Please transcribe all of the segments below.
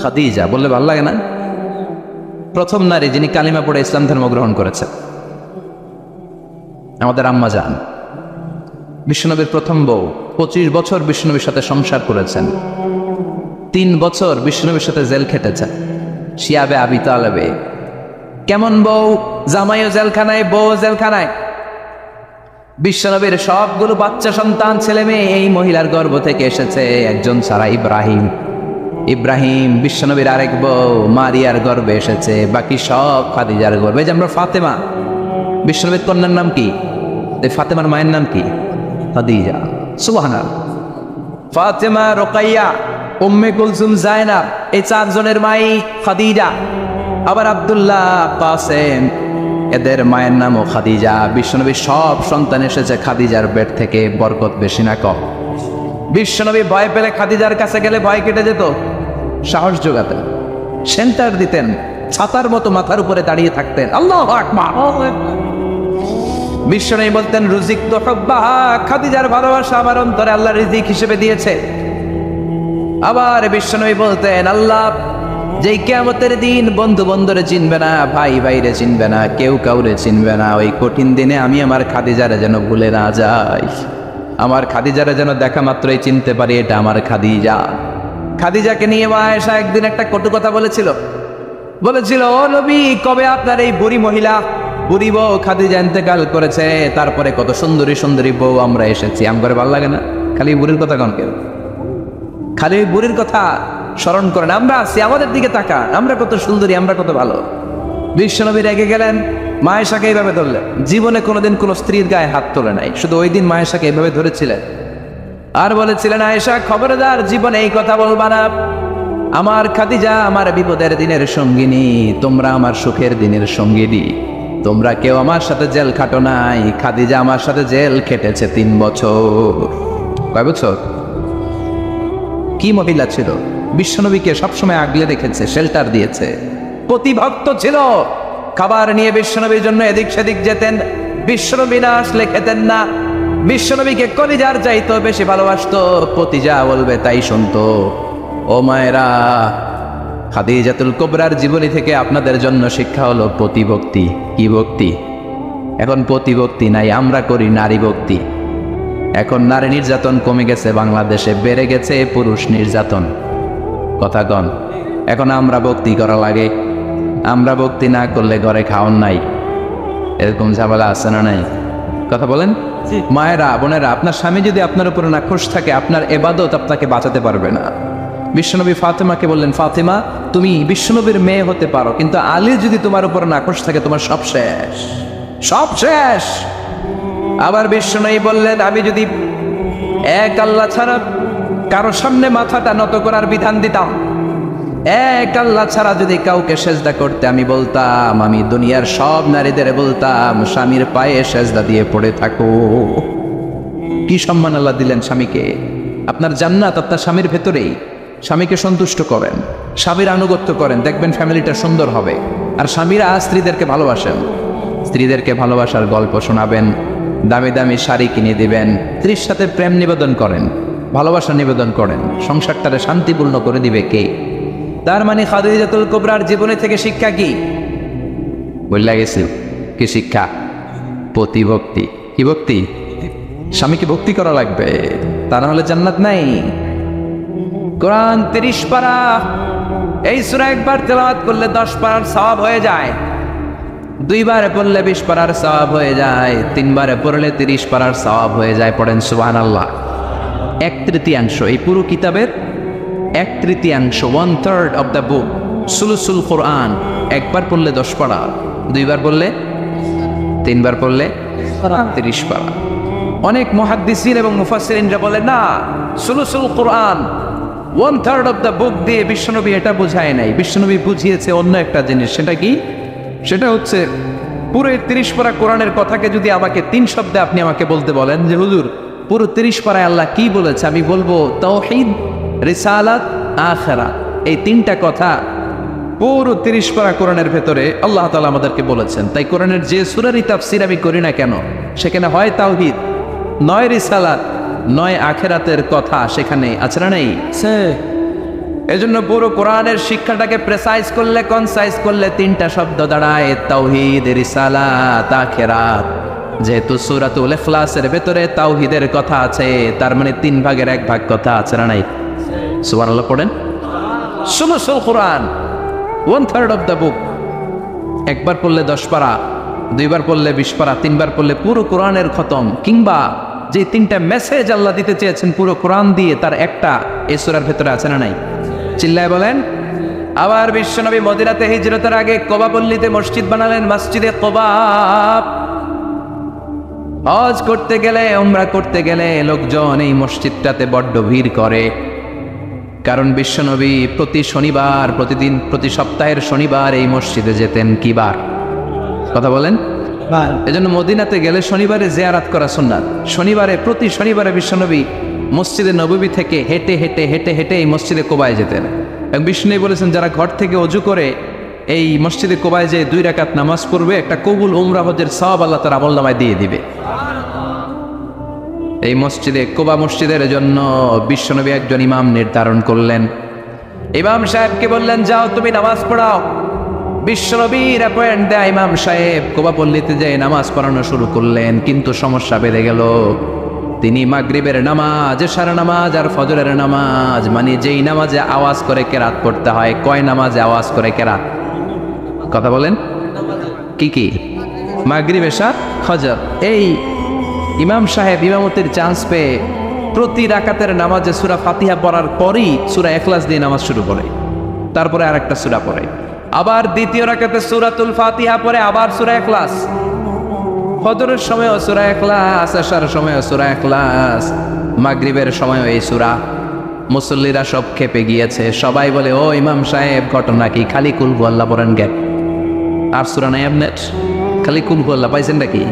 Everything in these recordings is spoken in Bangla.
খাদিজা বললে ভালো লাগে না? প্রথম নারী যিনি কালিমা পড়ে ইসলাম ধর্ম গ্রহণ করেছেন, আমাদের আম্মা জান, বিশ্বনবীর প্রথম বউ। 25 বছর বিশ্বনবীর সাথে সংসার করেছেন, 3 বছর বিশ্বনবীর সাথে জেল খেটেছেন, শিয়াবে আবি তালেবে। কেমন বউ? জামাইও জেলখানায়, বউ জেলখানায়। বিশ্বনবীর সবগুলো বাচ্চা সন্তান, ছেলে মেয়ে এই মহিলার গর্ভ থেকে এসেছে, একজন ছাড়া ইব্রাহিম। ইব্রাহিম বিশ্বনবীর আরেক বউ মারিয়ার গর্ভে এসেছে, বাকি সব খাদিজার গর্ভে। যে আমরা ফাতেমা, বিশ্বনবীর কন্যার নাম কি? ফাতেমার মায়ের নাম কি? খাদিজা। সুবহানাল্লাহ। ফাতেমা, রোকাইয়া, উম্মে কুলসুম, জায়নাব, এই 4 জনের মাই খাদিজা। আবার আব্দুল্লাহ, কাসেম, এদের মায়ের নামও খাদিজা। বিশ্বনবীর সব সন্তান এসেছে খাদিজার পেট থেকে। বরকত বেশি না কম? বিশ্বনবী ভয় পেলে খাদিজার কাছে গেলে ভয় কেটে যেত, সাহস যোগাতেন, সেন্টার দিতেন, ছাতার মতো মাথার উপরে দাঁড়িয়ে থাকতেন। আল্লাহু আকবার। বিশ্বনবী বলতেন, রুজিক তো হুব্বাহা, খাদিজার ভালোবাসা আমার অন্তরে আল্লাহ রিজিক হিসেবে দিয়েছে। আবার বিশ্বনবী বলতেন, আল্লাহ যেই কিয়ামতের দিন বন্ধু বন্ধুরে চিনবে না, ভাই ভাইরে চিনবে না, কেউ কাউরে চিনবে না, ওই কঠিন দিনে আমি আমার খাদিজারে যেন ভুলে না যাই, আমার খাদিজারে যেন দেখা মাত্রই চিনতে পারি এটা আমার খাদিজা। খাদিজাকে নিয়ে মা আয়েশা একদিন একটা কটু কথা বলেছিল, ও নবী, কবে আপনার এই বুড়ি মহিলা, বুড়ি বউ খাদিজা ইন্তেকাল করেছে, তারপরে কত সুন্দরী সুন্দরী বউ আমরা এসেছি, আমার ভালো লাগে না? খালি বুড়ির কথা কন কেউ? খালি ওই বুড়ির কথা স্মরণ করেন। আমরা আছি, আমাদের দিকে তাকান, আমরা কত সুন্দরী, আমরা কত ভালো। বিশ্বনবী রেগে গেলেন, মা আয়েশাকে এইভাবে ধরলেন। জীবনে কোনোদিন কোনো স্ত্রীর গায়ে হাত তোলে নাই, শুধু ওই দিন মা আয়েশাকে এইভাবে ধরেছিলেন আর বলেছিলেন, আয়েশা খবরদার, জীবনে এই কথা বলবা না। আমার খাদিজা আমার বিপদের দিনের সঙ্গিনী, তোমরা আমার সুখের দিনের সঙ্গিনী। তোমরা কেউ আমার সাথে জেল খাটো নাই, খাদিজা আমার সাথে জেল খেটেছে 3 বছর। কয় বছর? কি মহিলা ছিল! বিশ্বনবীকে সবসময় আগলে রেখেছে, শেল্টার দিয়েছে, প্রতিভক্ত ছিল। খাবার নিয়ে বিশ্বনবীর জন্য এদিক সেদিক যেতেন, বিশ্বনবী না আসলে খেতেন না। বিশ্বনবীকে কলিজার চাইতো বেশি ভালোবাসতো, পতি যা বলবে তাই শুনতো। ও মায়েরা, খাদিজাতুল কুবরার জীবনী থেকে আপনাদের জন্য শিক্ষা হলো প্রতিভক্তি। কি ভক্তি? এখন প্রতিভক্তি নাই, আমরা করি নারী ভক্তি। এখন নারী নির্যাতন কমে গেছে বাংলাদেশে, বেড়ে গেছে পুরুষ নির্যাতন। কথা কন। এখন আমরা ভক্তি করা লাগে, আমরা ভক্তি না করলে ঘরে খাওয়ান নাই, এরকম ঝামেলা আছে না নাই? কথা বলেন। মায়েরা, বোনেরা, আপনার স্বামী যদি আপনার উপরে নাখোশ থাকে, আপনার এবাদত আপনাকে বাঁচাতে পারবে না। বিশ্বনবী ফাতেমাকে বললেন, ফাতেমা তুমি বিশ্বনবীর মেয়ে হতে পারো, কিন্তু আলী যদি তোমার উপরে নাখোশ থাকে, তোমার সব শেষ, সব শেষ। আবার বিশ্বনবী বললেন, আমি যদি এক আল্লাহ ছাড়া কারো সামনে মাথাটা নত করার বিধান দিতাম, এক আল্লাহ ছাড়া যদি কাউকে সেজদা করতে আমি বলতাম, আমি দুনিয়ার সব নারীদের বলতাম স্বামীর পায়ে সেজদা দিয়ে পড়ে থাকো। কি সম্মান আল্লাহ দিলেন স্বামীকে! আপনার জান্নাত আপনার স্বামীর ভেতরেই। স্বামীকে সন্তুষ্ট করেন, স্বামীর আনুগত্য করেন, দেখবেন ফ্যামিলিটা সুন্দর হবে। আর স্বামীরা স্ত্রীদেরকে ভালোবাসেন, স্ত্রীদেরকে ভালোবাসার গল্প শোনাবেন, দামি দামি শাড়ি কিনে দিবেন, স্ত্রীর সাথে প্রেম নিবেদন করেন, ভালোবাসা নিবেদন করেন, সংসারটারে শান্তিপূর্ণ করে দিবে কে? তার মানে খাদিজাতুল কুবরার জীবনী থেকে শিক্ষা কি? বললা গেছি কি শিক্ষা? প্রতিভক্তি। কি ভক্তি? স্বামীকে ভক্তি করা লাগবে, তা না হলে জান্নাত নাই। কোরআন 30 পারা, এই সূরা একবার তেলাওয়াত করলে 10 পারার সওয়াব হয়ে যায়, 2 বারে পড়লে 20 পারার সওয়াব হয়ে যায়, 3 বারে পড়লে 30 পারার সওয়াব হয়ে যায়। পড়েন সুবহানাল্লাহ। 1/3 এই পুরো কিতাবের 1/3, 1/3 অফ দ্য বুক, সুলুসুল কোরআন। একবার পড়লে 10 পারা, 2 বার পড়লে, 3 বার পড়লে 30 পারা। অনেক মুহাদ্দিসিন এবং মুফাসসিরিনরা বলে না, সুলুসুল কোরআন 1/3 অফ দ্য বুক দিয়ে বিশ্বনবী এটা বুঝায় নাই। বিশ্বনবী বুঝিয়েছে অন্য একটা জিনিস। সেটা কি? সেটা হচ্ছে পুরো 30 পারা কোরআনের কথাকে যদি আমাকে 3 শব্দে আপনি আমাকে বলতে বলেন যে হুজুর পুরো 30 পারায় আল্লাহ কি বলেছে, আমি বলবো তাওহীদ, রিসালাত, আখিরাত। এই 3টা কথা পুরো 30 পারা কোরআনের ভেতরে আল্লাহ তাআলা আমাদেরকে বলেছেন। তাই কোরআনের যে সূরারই তাফসীর আমি করি না কেন, সেখানে হয় তাওহীদ, নয় রিসালাত, নয় আখিরাতের কথা সেখানে আছে না নেই? এজন্য পুরো কোরআনের শিক্ষাটাকে প্রেসাইজ করলে, কনসাইজ করলে তিনটা শব্দ দাঁড়ায়, তাওহীদ, রিসালাত, আখিরাত। যেহেতু সূরাতুল ইখলাসের ভেতরে তাওহীদের কথা আছে, তার মানে 3 ভাগের 1 ভাগ কথা আছে না নাই? সুবহানাল্লাহ পড়েন। সুলুসুল কোরআন, 1/3 অফ দ্য বুক। একবার পড়লে 10 পারা, 2বার পড়লে 20 পারা, 3বার পড়লে পুরো কোরআনের খতম। কিংবা যে 3টা মেসেজ আল্লাহ দিতে চেয়েছেন পুরো কোরআন দিয়ে, তার একটা এই সূরার ভেতরে আছে না নাই? চিল্লায় বলেন। আবার বিশ্বনবী মদিনাতে হিজরতের আগে কোবা পল্লীতে মসজিদ বানালেন, মসজিদে কোবা। হজ করতে গেলে, উমরা করতে গেলে লোকজন এই মসজিদটাতে বড্ড ভিড় করে। কারণ বিশ্বনবী প্রতি শনিবার, প্রতি সপ্তাহের শনিবার এই মসজিদে যেতেন। কি বার? কথা বলেন। এজন্য মদিনাতে গেলে শনিবারে জিয়ারাত করা সুন্নাত। প্রতি শনিবারে বিশ্বনবী মসজিদে নববী থেকে হেঁটে হেঁটে হেঁটে হেঁটে এই মসজিদে কোবায় যেতেন। এবং বিষ্ণু বলেছেন, যারা ঘর থেকে অজু করে এই মসজিদে কোবায় যে 2 রাকাত নামাজ পড়বে, একটা কবুল উমরা হজের সওয়াব আল্লাহ তার আমলনামায় দিয়ে দিবে। এই মসজিদে, কোবা মসজিদের জন্য বিশ্বনবী একজন ইমাম নির্ধারণ করলেন। ইমাম সাহেবকে বললেন, যাও তুমি নামাজ পড়াও। বিশ্বনবীর অ্যাপয়েন্ট দেয়া ইমাম সাহেব কোবা পল্লীতে যে নামাজ পড়ানো শুরু করলেন। কিন্তু সমস্যা বেড়ে গেল। তিনি মাগরিবের নামাজ, এশার নামাজ আর ফজরের নামাজ, মানে যেই নামাজে আওয়াজ করে কেরাত পড়তে হয়, কয় নামাজে আওয়াজ করে কেরাত? কথা বলেন। কি কি? মাগরিব, এশা, ফজর। এই ইমাম সাহেব ইমামতির চান্স পেয়ে প্রতি রাকাতের নামাজে সূরা ফাতিহা পড়ার পরই সূরা ইখলাস দিয়ে নামাজ শুরু করে, তারপরে আরেকটা সূরা পড়ে, আবার দ্বিতীয় রাকাতে সূরাতুল ফাতিহা পড়ে, আবার সূরা ইখলাস। ফজরের সময়ও সূরা ইখলাস, এশার সময়ও সূরা ইখলাস, মাগরিবের সময়ও এই সূরা। মুসল্লিরা সব খেপে গিয়েছে। সবাই বলে, ও ইমাম সাহেব, ঘটনা কি? খালি কুল হুয়াল্লাহ পড়েন গে, আর সূরা নাই আপনার? খালি কুল হুয়াল্লাহ পাইছেন নাকি?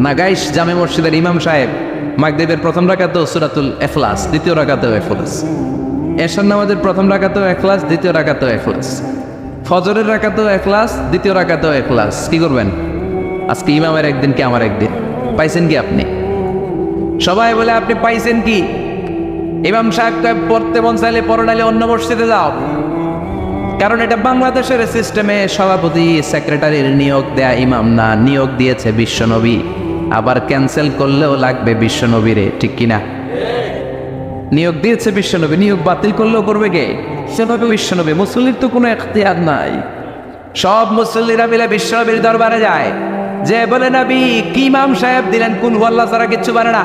না গাইস, জামে মসজিদের ইমাম সাহেব মাগরিবের প্রথম রাকাতেও সূরাতুল ইখলাস, দ্বিতীয় রাকাতেও ইখলাস, এশার নামাজের প্রথম রাকাতেও ইখলাস, দ্বিতীয় রাকাতেও ইখলাস, ফজরের রাকাতেও ইখলাস, দ্বিতীয় রাকাতেও ইখলাস। কি করবেন? আজকে ইমামের একদিন কি আমার একদিন? পাইছেন কি আপনি? সবাই বলে, আপনি পাইছেন কি? ইমাম সাহেব পড়তে মন চাইলে পড়ো, নাইলে অন্য মসজিদে যাও। কারণ এটা বাংলাদেশের সিস্টেমে সভাপতি সেক্রেটারির নিয়োগ দেয়া ইমাম না, নিয়োগ দিয়েছে বিশ্বনবী। আবার ক্যান্সেল করলেও লাগবে বিশ্বনবীরে, ঠিক কিনা? নিয়োগ দিয়েছে বিশ্বনবী, নিয়োগ বাতিল করলেও করবে কে? সেভাবে বিশ্বনবী। মুসল্লির তো কোনো এখতিয়ার নাই। সব মুসল্লিরা মিলে বিশ্বনবীর দরবারে যায়, যে বলে, নবী কি ইমাম সাহেব দিলেন, কুল হুয়াল্লাহ ছাড়া কিচ্ছু পারে না,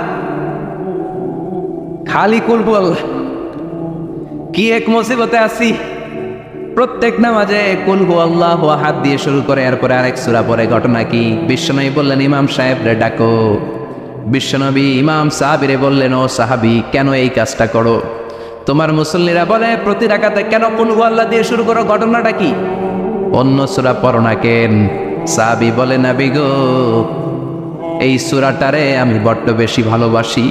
খালি কুল হুয়াল্লাহ। কি এক মুসিবতে আছি, প্রত্যেক নামাজে কুল হুয়াল্লাহু আহাদ দিয়ে শুরু করে, এরপরে আরেক সূরা পড়ে। ঘটনা কি? বিশ্বনবী বললেন, ইমাম সাহেব রে ডাকো। বিশ্বনবী ইমাম সাহাবীরে বললেন, ও সাহাবী, কেন এই কাজটা করো? তোমার মুসল্লিরা বলে, প্রতি রাকাতে কেন কুল হুয়াল্লাহ দিয়ে শুরু করো? ঘটনাটা কি? অন্য সূরা পড়ো না কেন? সাহাবী বলে, নবী গো, এই সূরাটারে আমি বড্ড বেশি ভালোবাসি,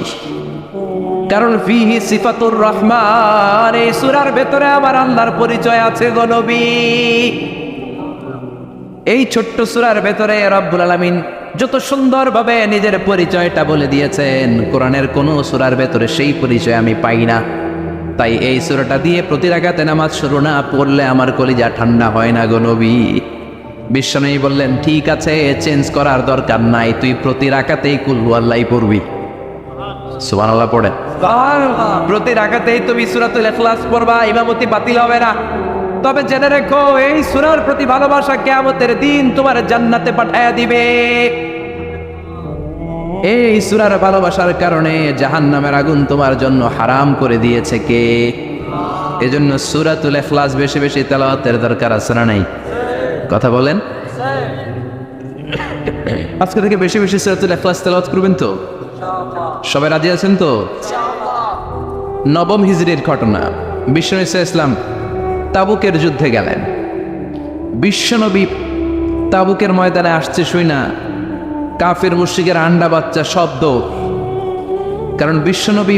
কারণ ফিহি সিফাতুর রহমান, এই সূরার ভেতরে আমার আল্লাহর পরিচয় আছে গো নবী। এই ছোট্ট সূরার ভেতরে রব্বুল আলামিন যত সুন্দরভাবে নিজের পরিচয়টা বলে দিয়েছেন, কোরআনের কোন সূরার ভেতরে সেই পরিচয় আমি পাই না। তাই এই সূরাটা দিয়ে প্রতি রাকাতে নামাজ শুরু না পড়লে আমার কলিজা ঠান্ডা হয় না গো নবী। বিশ্বনবী বললেন, ঠিক আছে, চেঞ্জ করার দরকার নাই, তুই প্রতি রাকাতেই কুল হুয়াল্লাহই পড়বি। সুবহানাল্লাহ পড়ে। প্রতি রাকাতেই তুমি সূরাতুল ইখলাস পড়বা, ইমামতি বাতিল হবে না। তবে জেনে রেখো, এই সূরার প্রতি ভালোবাসা কিয়ামতের দিন তোমার জান্নাতে পাঠায়া দিবে। এই সূরার ভালোবাসার কারণে জাহান্নামের আগুন তোমার জন্য হারাম করে দিয়েছে কে? এজন্য সূরাতুল ইখলাস বেশি বেশি তেলাওয়াতের দরকার আছে না নাই? কথা বলেন। আজকে থেকে বেশি বেশি সূরাতুল ইখলাস তেলাওয়াত করবেন তো? সবাই রাজি আছেন তো? নবম হিজরির ঘটনা। বিশ্বনবী ইসলাম তাবুকের যুদ্ধে গেলেন। বিশ্বনবী তাবুকের ময়দানে আসছে শুই না কাফের মুশরিকের আন্ডা বাচ্চা শব্দ। কারণ বিশ্বনবী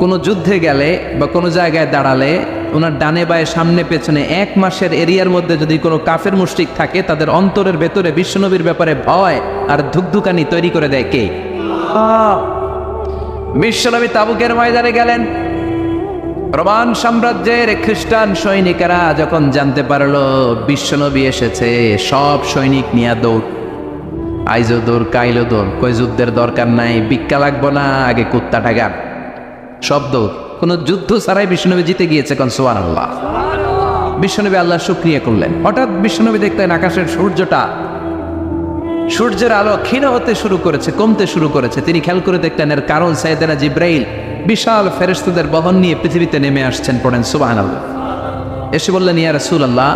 কোনো যুদ্ধে গেলে বা কোনো জায়গায় দাঁড়ালে ওনার ডানে বায়ে সামনে পেছনে 1 মাসের এরিয়ার মধ্যে যদি কোনো কাফের মুশরিক থাকে, তাদের অন্তরের ভেতরে বিশ্বনবীর ব্যাপারে ভয় আর ধুকধুকানি তৈরি করে দেয় কে? বিশ্বনবী তাবুকের ময়দানে গেলেন। রোমান সাম্রাজ্যের খ্রিস্টান সৈনিকেরা যখন জানতে পারলো বিশ্বনবী এসেছে, সব সৈনিক নিয়ে দৌড়। আইজো দৌড়, কাইলো দৌড়, কই যুদ্ধের দরকার নাই, ভিক্ষা লাগবো না, আগে কুত্তা টাকা, সব দৌড়। কোনো যুদ্ধ ছাড়াই বিশ্বনবী জিতে গিয়েছে, কোন সুবহানাল্লাহ। বিশ্বনবী আল্লাহ শুকরিয়া করলেন। হঠাৎ বিশ্বনবী দেখলেন আকাশের সূর্যের আলো ক্ষীণ হতে শুরু করেছে, কমতে শুরু করেছে। তিনি খেয়াল করে দেখলেন এর কারণ সাইয়েদনা জিব্রাইল বিশাল ফেরেশতাদের বহন নিয়ে পৃথিবীতে নেমে আসছেন। পড়েন সুবহানাল্লাহ। এসে বললেন, ইয়া রাসূলুল্লাহ,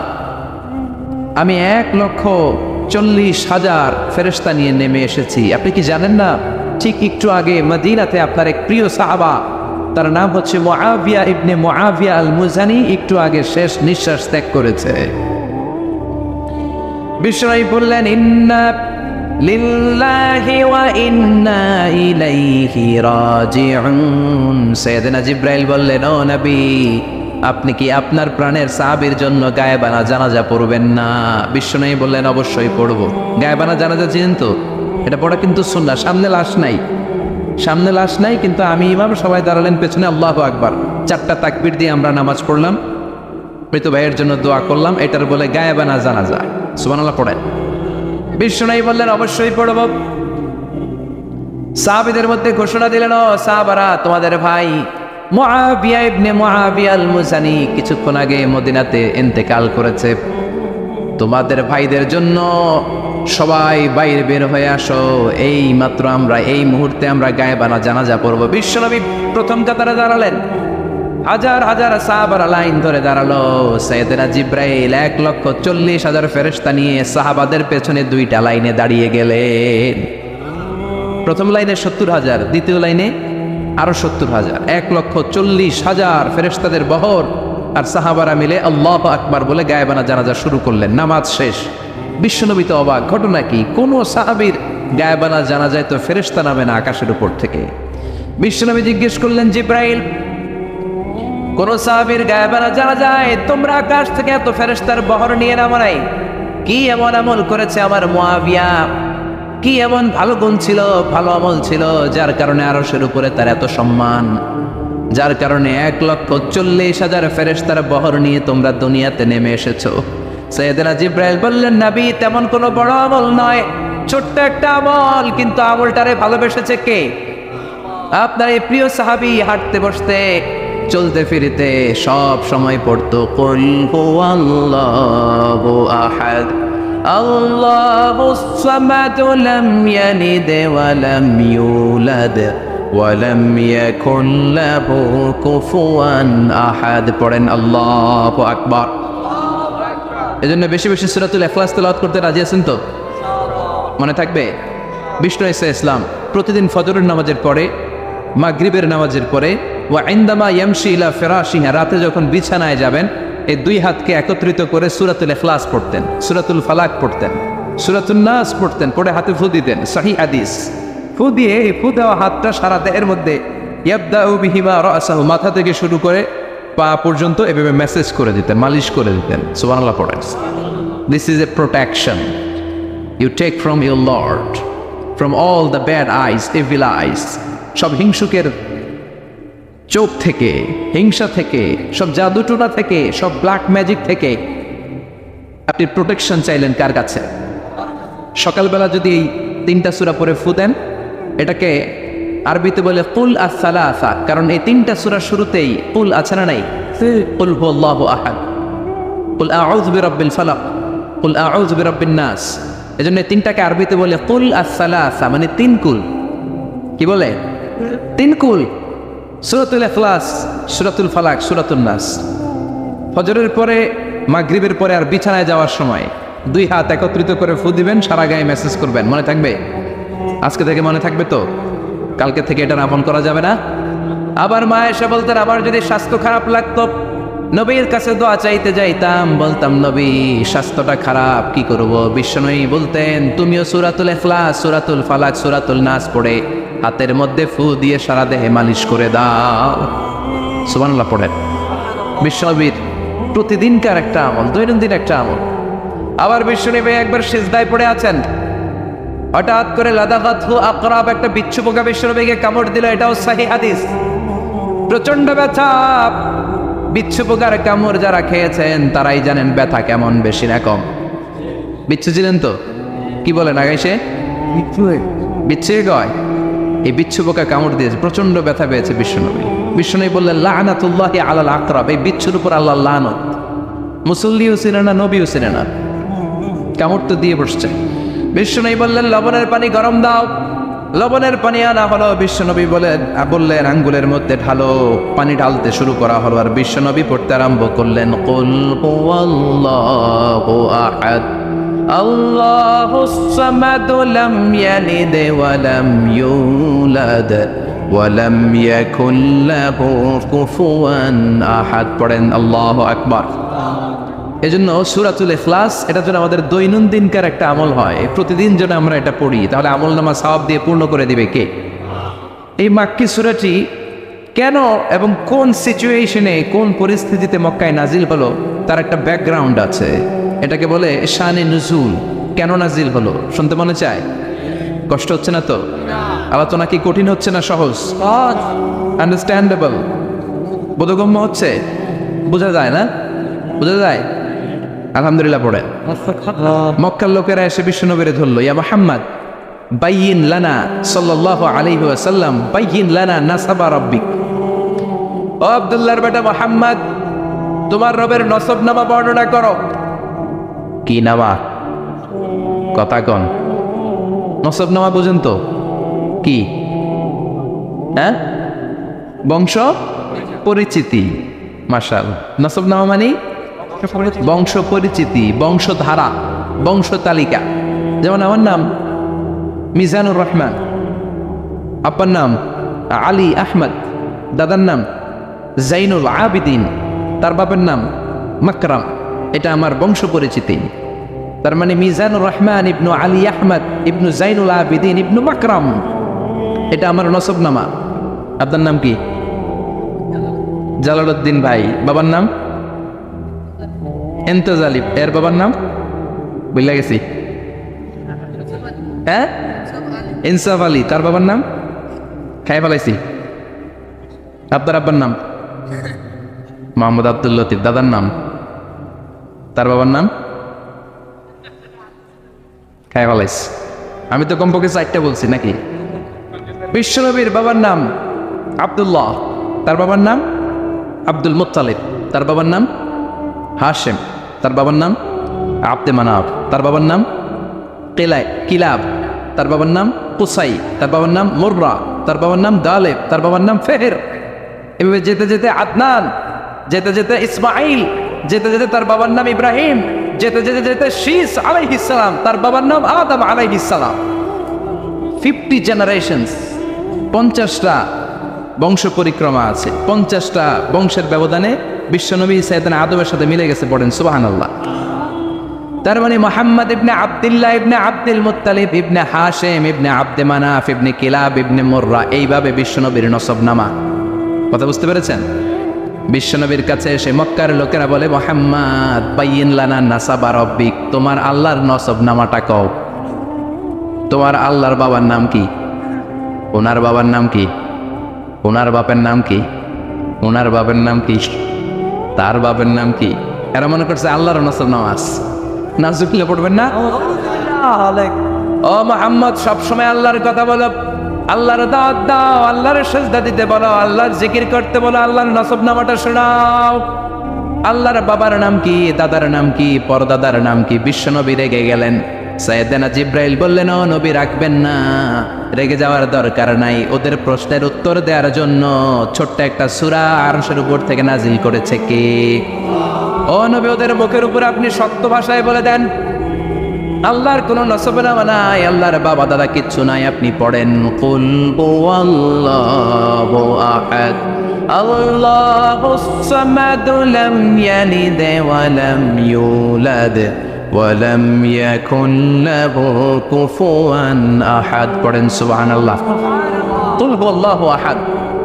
আমি 1,40,000 ফেরেশতা নিয়ে নেমে এসেছি। আপনি কি জানেন না, ঠিক একটু আগে মদিনাতে আপনার এক প্রিয় সাহাবা, তার নাম হচ্ছে মুআবিয়া ইবনে মুআবিয়া আল মুজানি, একটু আগে শেষ নিঃশ্বাস ত্যাগ করেছে। বিশ্বনবী বললেন, ইন্না লিল্লাহি ওয়া ইন্না ইলাইহি রাজিউন। সাইয়েদনা জিব্রাইল বললেন, ও নবী, আপনি কি আপনার প্রাণের সাহাবীর জন্য গায়েবানা জানাজা পড়বেন না? বিশ্বনবী বললেন, অবশ্যই পড়ব। গায়েবানা জানাজা চিনেন তো? এটা পড়া কিন্তু সুন্নাহ। সামনে লাশ নাই, কিন্তু আমি ইমাম, সবাই দাঁড়ালেন পেছনে, আল্লাহু আকবার, 4টা তাকবীর দিয়ে আমরা নামাজ পড়লাম, মৃত ভাইয়ের জন্য দোয়া করলাম, এটার বলে গায়েবানা জানাজা। সুবহানাল্লাহ পড়েন। বিশ্বনবী বললেন, অবশ্যই পড়ব। সাহাবীদের মধ্যে ঘোষণা দিলেন, ও সাহাবারা, তোমাদের ভাই মুআবিয়া ইবনে মুআবিয়া আল মুজানি কিছুক্ষণ আগে মদিনাতে ইন্তেকাল করেছে। তোমাদের ভাইদের জন্য সবাই বাইরে বের হয়ে আসো, এই মাত্র আমরা এই মুহূর্তে আমরা গায়েবানা জানাজা পড়ব। বিশ্বনবী প্রথম কাতারে দাঁড়ালেন, হাজার হাজার সাহাবারা লাইন ধরে দাঁড়ালো। সাইয়েদনা জিব্রাইল 1,40,000 ফেরেশতা নিয়ে সাহাবাদের পেছনে 2টা লাইনে দাঁড়িয়ে গেলেন। প্রথম লাইনে 70,000, দ্বিতীয় লাইনে আরো 70,000, 1,40,000 ফেরেশতাদের বহর। আর সাহাবারা মিলে আল্লাহু আকবার বলে গায়েবানা জানাজা শুরু করলেন। নামাজ শেষ। বিশ্বনবী তো অবাক, ঘটনা কি? কোন সাহাবীর গায়েবানা জানাজায় তো ফেরেশতা নামে না আকাশের উপর থেকে। বিশ্বনবী জিজ্ঞেস করলেন, জিব্রাইল, কোন সাহাবীর গায়েবানা জানাজায় তোমরা আকাশ থেকে এত ফেরেশতার বহর নিয়ে নামো নাই? কি এমন আমল করেছে আমার মুআবিয়া? কি এমন ভালো গুণ ছিল, ভালো আমল ছিল, যার কারণে আরশের উপরে তার এত সম্মান, যার কারণে 1,40,000 ফেরেশতার বহর নিয়ে তোমরা দুনিয়াতে নেমে এসেছো? সাইয়েদনা জিব্রাইল বললেন, নবী, তেমন কোনো বড় আমল নয়, ছোট্ট একটা আমল, কিন্তু আমলটারে ভালোবেসেছে কে? আপনার এই প্রিয় সাহাবী হাঁটতে বসতে চলতে ফিরিতে সব সময় পড়তো, কুল হুয়াল্লাহু আহাদ, আল্লাহুস সামাদ, লাম ইয়ালিদ ওয়া লাম ইউলাদ ওয়া লাম ইয়াকুল লাহু কুফুয়ান আহাদ। পড়েন আল্লাহু আকবার। এজন্য বেশি বেশি সূরাতুল ইখলাস তেলাওয়াত করতে রাজি আছেন তো? মনে থাকবে? বিষ্ণু ঈসা ইসলাম প্রতিদিন ফজরের নামাজের পরে, মাগরিবের নামাজের পরে, ওয়া ইনদামা ইয়ামশি ইলা ফিরাশিহি, রাতে যখন বিছানায় যাবেন, এই 2 হাতকে একত্রিত করে সূরাতুল ইখলাস পড়তেন, সূরাতুল ফালাক পড়তেন, সূরাতুন নাস পড়তেন, পড়ে হাতে ফু দিতেন। সহিহ হাদিস। ফু দিয়ে এই ফু দেওয়া হাতটা সারা দেহের মধ্যে ইয়াবদাউ বিহিমা রাসাহু, মাথা থেকে শুরু করে পা পর্যন্ত এভাবে মেসেজ করে দিতেন, মালিশ করে দিতেন। সুবহানাল্লাহ পড়েন। This is a protection you take from your lord, from all the bad eyes, evil eyes, সব হিংসুকের চোখ থেকে, হিংসা থেকে, সব জাদুটোনা থেকে, সব ব্ল্যাক ম্যাজিক থেকে আপনি প্রোটেকশন চাইলেন কার কাছে? সকালবেলা যদি এই 3টা সূরা পড়ে ফু দেন, এটাকে আরবিতে বলে কুল আস-সালাসা, কারণ এই 3টা সূরার শুরুতেই কুল আছে না নাই? কুল হুয়াল্লাহু আহাদ, কুল আউযু বিরাব্বিল ফালাক, কুল আউযু বিরাব্বিন নাস। এজন্য 3টাকে আরবিতে বলে কুল আস-সালাসা, মানে 3 কুল। কি বলে? 3 কুল। সূরাতুল ইখলাস, সূরাতুল ফালাক, সূরাতুন নাস। ফজরের পরে, মাগরিবের পরে আর বিছানায় যাওয়ার সময় 2 হাত একত্রিত করে ফু দিবেন, সারা গায়ে মেসেজ করবেন। মনে থাকবে? আজকে থেকে মনে থাকবে তো? কালকে থেকে এটা আপন করা যাবে না? আবার মা এসে বলতেন, আমার যদি স্বাস্থ্য খারাপ লাগতো, নবীর কাছে দোয়া চাইতে যাইতাম, বলতাম, নবী স্বাস্থ্যটা খারাপ, কি করব? বিশ্বনবী বলতেন, তুমিও সূরাতুল ইখলাস, সূরাতুল ফালাক, সূরাতুল নাস পড়ে হাতের মধ্যে ফু দিয়ে সারা দেহে মালিশ করে দাও। সুবহানাল্লাহ পড়েন। বিশ্বনবীর প্রতিদিনকার একটা আমল, দৈনন্দিন একটা আমল। আবার বিশ্বনবী একবার সিজদায় পড়ে আছেন, হঠাৎ করে লাদাগাতহু আকরাব, একটা বিচ্ছু পোকা বিশ্বনবীকে কামড় দিল। এটাও সহিহ হাদিস। প্রচন্ড ব্যথা, বিচ্ছু পোকার কামড় যারা খেয়েছেন তারাই জানেন ব্যথা কেমন, বেশি না কম। বিচ্ছু ছিলেন তো? কি বলেন আগাইছে? বিচ্ছু কয় এই বিচ্ছু পোকা কামড় দিয়েছে, প্রচন্ড ব্যথা পেয়েছে বিশ্বনবী। বিশ্বনবী বললেন লাআনাতুল্লাহি আলাল আকরাব, এই বিচ্ছুর উপর আল্লাহ লানত। মুসল্লিও ছিল না, নবীও ছিল না, কামড় তো দিয়ে বসছে। বিশ্বনবী বললেন লবণের পানি গরম দাও। লবণের পানি আনা হলো, বিশ্বনবী বললেন আঙ্গুলের মধ্যে ঢালো। পানি ঢালতে শুরু করা হলো, আর বিশ্বনবী পড়তে আরম্ভ করলেন কুল হুয়াল্লাহু আহাদ আল্লাহুস সামাদ লাম ইয়ালিদ ওয়া লাম ইউলাদ ওয়া লাম ইয়াকুল লাহু কুফুয়ান আহাদ। পড়েন আল্লাহু আকবার। এজন্য সূরাতুল ইখলাস এটা যেন আমাদের দৈনন্দিনকার একটা আমল হয়, প্রতিদিন যেন আমরা এটা পড়ি, তাহলে আমলনামা সওয়াব দিয়ে পূর্ণ করে দিবে কে? এই মাক্কি সূরাটি কেন এবং কোন সিচুয়েশনে, কোন পরিস্থিতিতে মক্কায় নাজিল হলো তার একটা ব্যাকগ্রাউন্ড আছে। এটাকে বলে শানে নুজুল। কেন নাজিল হলো শুনতে মনে চায়? কষ্ট হচ্ছে না তো? আলোচনা কি কঠিন হচ্ছে না সহজ? আন্ডারস্ট্যান্ডেবল, বোধগম্য হচ্ছে? বোঝা যায় না? বোঝা যায়? আলহামদুলিল্লাহ পড়ে। মক্কার লোকেরা এসে বিশ্বনবীরে ধরলো, ইয়া মুহাম্মদ বাইয়িন লানা সাল্লাল্লাহু আলাইহি ওয়াসাল্লাম বাইয়িন লানা নাসাবা রাব্বিক। ও আব্দুল্লাহর বেটা মুহাম্মদ, তোমার রবের নসবনামা বর্ণনা করো। কি নামা? কথা কন। নসবনামা বুঝেন তো কি? হ্যাঁ, বংশ পরিচিতি। মাশাআল্লাহ। নসবনামা মানে বংশ পরিচিতি, বংশধারা, বংশ তালিকা। যেমন আমার নাম মিজানুর রহমান, আব্বার নাম আলী আহমদ, দাদার নাম জাইনুল আবিদিন, তার বাপের নাম মাকরাম। এটা আমার বংশ পরিচিতি। তার মানে মিজানুর রহমান ইবনু আলী আহমদ ইবনু জাইনুল আবিদিন ইবনু মাকরাম, এটা আমার নসবনামা। আপনার নাম কি? জালালউদ্দিন ভাই। বাবার নাম এন্তেজালিব, এর বাবার নাম বুঝলা গেছি। হ্যাঁ, ইনসাফ আলী, তার বাবার নাম খাই ফেলাইছি। আপনার আব্বার নাম মোহাম্মদ আব্দুল লতিফ, দাদার নাম, তার বাবার নাম খাই ফেলাইছি। আমি তো কমপক্ষে 4টা বলছি নাকি? বিশ্বনবীর বাবার নাম আব্দুল্লাহ, তার বাবার নাম আব্দুল মুত্তালিব, তার বাবার নাম হাশেম, তার বাবার নাম আব্দে মানাফ, তার বাবার নাম কিলাব, তার বাবার নাম কুসাই, তার বাবার নাম মুররা, তার বাবার নাম গালেব, তার বাবার নাম ফেহের। এভাবে যেতে যেতে আদনান, যেতে যেতে ইসমাইল, যেতে যেতে তার বাবার নাম ইব্রাহিম, যেতে যেতে যেতে শীস আলাইহিস সালাম, তার বাবার নাম আদম আলাইহিস সালাম। 50 জেনারেশনস, 50টা বংশ পরিক্রমা আছে। 50টা বংশের ব্যবধানে বিশ্বনবী সাইয়েদনা আদমের সাথে মিলে গেছে। পড়েন সুবহানাল্লাহ। তার মানে মুহাম্মদ ইবনে আব্দুল্লাহ ইবনে আব্দুল মুত্তালিব ইবনে হাশেম ইবনে আব্দে মানাফ ইবনে কিলাব ইবনে মুররা, এইভাবে বিশ্বনবীর নসবনামা। কথা বুঝতে পেরেছেন? বিশ্বনবীর কাছে এসে মক্কার লোকেরা বলে, মুহাম্মদ বাইয়িন লানা নাসাবা রাব্বিক, তোমার আল্লাহর নসবনামাটা কও। তোমার আল্লাহর বাবার নাম কি? ওনার বাবার নাম কি? ওনার বাপের নাম কি? ওনার বাপের নাম কি? তার বাপের নাম কি? এরা মনে করছে আল্লাহর নসবনামা আছে। নাজুকলে পড়বেন না? ও মুহাম্মদ, সবসময় আল্লাহর কথা বলো, আল্লাহর দাওয়াত দাও, আল্লাহর সিজদা দিতে বলো, আল্লাহর জিকির করতে বলো, আল্লাহর নসবনামাটা শোনাও। আল্লাহর বাবার নাম কি? দাদার নাম কি? পরদাদার নাম কি? বিশ্বনবী রেগে গেলেন। সাইয়েদনা জিব্রাইল বললেন, ও নবী রাখবেন না, রেগে যাওয়ার দরকার নাই। ওদের প্রশ্নের উত্তর দেওয়ার জন্য ছোট্ট একটা সূরা আরশের উপর থেকে নাজিল করেছে কে? ও নবী, ওদের মুখের উপর আপনি শক্ত ভাষায় বলে দেন আল্লাহর কোনো নসবনামা নাই, আল্লাহর বাবা দাদা কিচ্ছু নাই। আপনি পড়েন কুল হুয়াল্লাহু আহাদ আল্লাহুস সামাদ লাম ইয়ালিদ ওয়া লাম ইউলাদ ওয়া লাম ইয়াকুল লাহু কুফুয়ান আহাদ। পড়েন সুবহানাল্লাহ। কুল হুয়াল্লাহু আহাদ।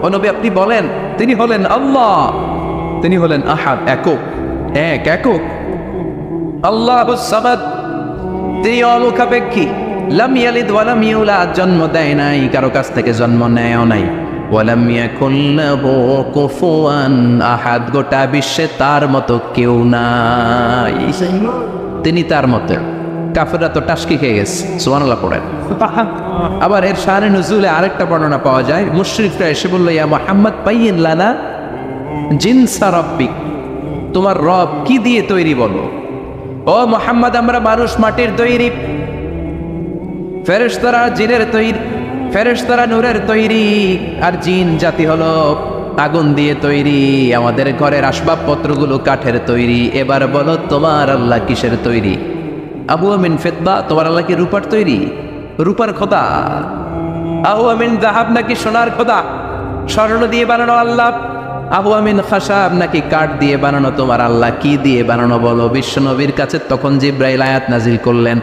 ও নবী, আপনি বলেন তিনি হলেন আল্লাহ, তিনি হলেন আহাদ, একক, একক। আল্লাহুস সামাদ, তিনি অমুখাপেক্ষী। লাম ইয়ালিদ ওয়া লাম ইউলাদ, জন্ম দেয় নাই, কারো কাছ থেকে জন্ম নেয়ও নাই। ওয়ালাম ইয়াকুন লাহু কুফুয়ান আহাদ, গোটা বিশ্বে তার মতো কেউ নাই, তিনি তার মতো। কাফেররা তো টাসকি খেয়ে গেছে, সুবহানাল্লাহ পড়েন। আবার এর শানে নুজুলে আরেকটা বর্ণনা পাওয়া যায়, মুশরিকরা এসে বলল, ইয়া মুহাম্মদ বাইয়িন লানা জিনসা রাব্বিক, তোমার রব কি দিয়ে তৈরি বলো। ও মুহাম্মদ, আমরা মানুষ মাটির তৈরি, ফেরেশতারা জিনের তৈরি, ফেরেশতারা নূরের তৈরি, আর জিন জাতি হলো আগুন দিয়ে তৈরি, আমাদের ঘরের আসবাবপত্রগুলো কাঠের তৈরি। এবার বলো তোমার আল্লাহ কিসের তৈরি? আবু আমিন ফিদ্দা, তোমার আল্লাহ কি রূপার তৈরি? রূপার খোদা? আবু আমিন যাহাব, নাকি সোনার খোদা? স্বর্ণ দিয়ে বানানো আল্লাহ? আবু আমিন খাসাব, নাকি কাঠ দিয়ে বানানো তোমার আল্লাহ? কি দিয়ে বানানো বলো? বিশ্বনবীর কাছে তখন জিব্রাইল আয়াত নাজিল করলেন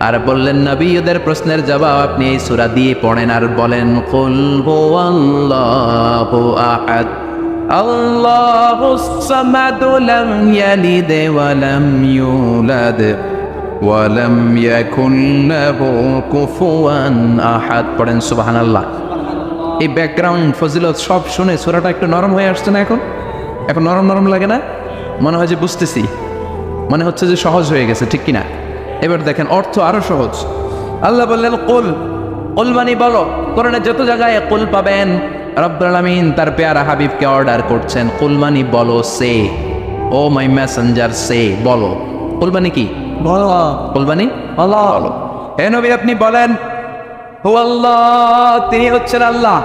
আর বললেন, নবী ওদের প্রশ্নের জবাব আপনি এই সূরা দিয়ে পড়েন আর বলেন, কুল হুয়াল্লাহু আহাদ আল্লাহুস সামাদ লাম ইয়ালিদ ওয়া লাম ইউলাদ ওয়া লাম ইয়াকুন লাহু কুফুয়ান আহাদ। পড়েন সুবহানাল্লাহ। এই ব্যাকগ্রাউন্ড ফজিলত সব শুনে সূরাটা একটু নরম হয়ে আসছে না? এখন নরম নরম লাগে না? মনে হয় যে বুঝতেছি, মনে হচ্ছে যে সহজ হয়ে গেছে, ঠিক কিনা? এবার দেখেন অর্থ আরো সহজ। আল্লাহ বললেন কুল, কুল মানে বলো। কোরআনে যত জায়গায় কুল পাবেন, রব্বুল আলামিন তার পেয়ারা হাবিবকে অর্ডার করছেন, কুল মানে বলো, সে, ও মাই মেসেঞ্জার সে, বলো। কুল মানে কি? বলো। কুল মানে আল্লাহ, বলো। হে নবী আপনি বলেন, হু আল্লাহ, তিনি হচ্ছেন আল্লাহ,